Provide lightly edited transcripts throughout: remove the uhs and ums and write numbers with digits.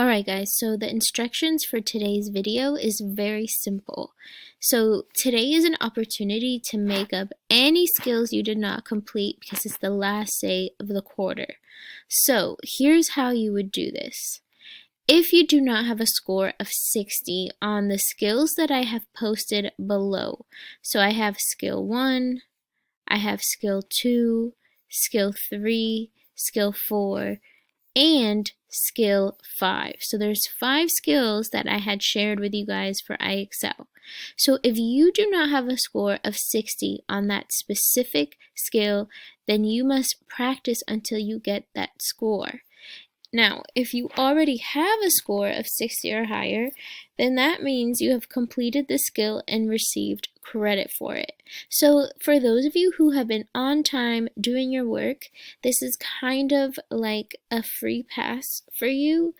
Alright guys, so the instructions for today's video is very simple. So today is an opportunity to make up any skills you did not complete because it's the last day of the quarter. So here's how you would do this. If you do not have a score of 60 on the skills that I have posted below, so I have skill 1, I have skill 2, skill 3, skill 4, and skill 5. So there's 5 skills that I had shared with you guys for IXL. So if you do not have a score of 60 on that specific skill, then you must practice until you get that score. Now, if you already have a score of 60 or higher, then that means you have completed the skill and received credit for it. So for those of you who have been on time doing your work, this is kind of like a free pass for you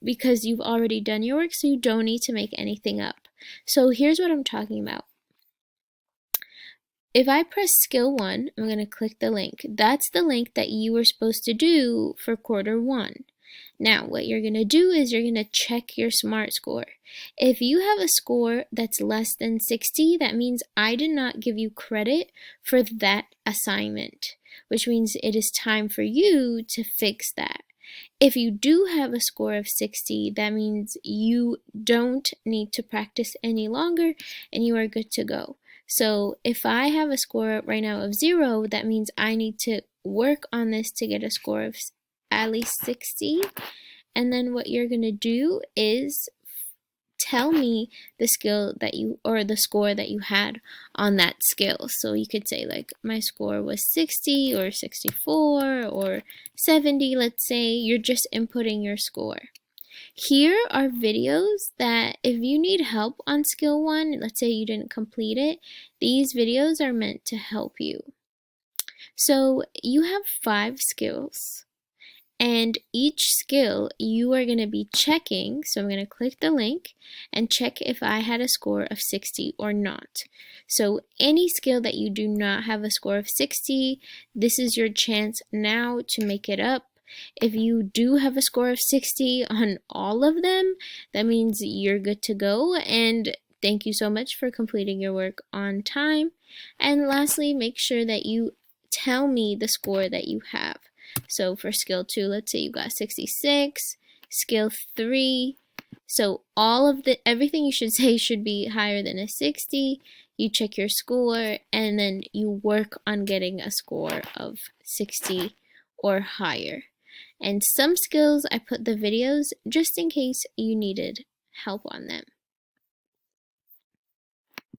because you've already done your work, so you don't need to make anything up. So here's what I'm talking about. If I press skill 1, I'm going to click the link. That's the link that you were supposed to do for quarter 1. Now, what you're going to do is you're going to check your SMART score. If you have a score that's less than 60, that means I did not give you credit for that assignment, which means it is time for you to fix that. If you do have a score of 60, that means you don't need to practice any longer and you are good to go. So if I have a score right now of 0, that means I need to work on this to get a score of at least 60. And then what you're going to do is tell me the skill that you, or the score that you had on that skill. So you could say like my score was 60 or 64 or 70, let's say. You're just inputting your score. Here are videos that if you need help on skill 1, let's say you didn't complete it, these videos are meant to help you. So you have 5 skills, and each skill you are going to be checking. So I'm going to click the link and check if I had a score of 60 or not. So any skill that you do not have a score of 60, this is your chance now to make it up. If you do have a score of 60 on all of them, that means you're good to go, and thank you so much for completing your work on time. And lastly, make sure that you tell me the score that you have. So for skill 2, let's say you got 66, skill 3, so everything you should say should be higher than a 60. You check your score and then you work on getting a score of 60 or higher. And some skills I put the videos just in case you needed help on them.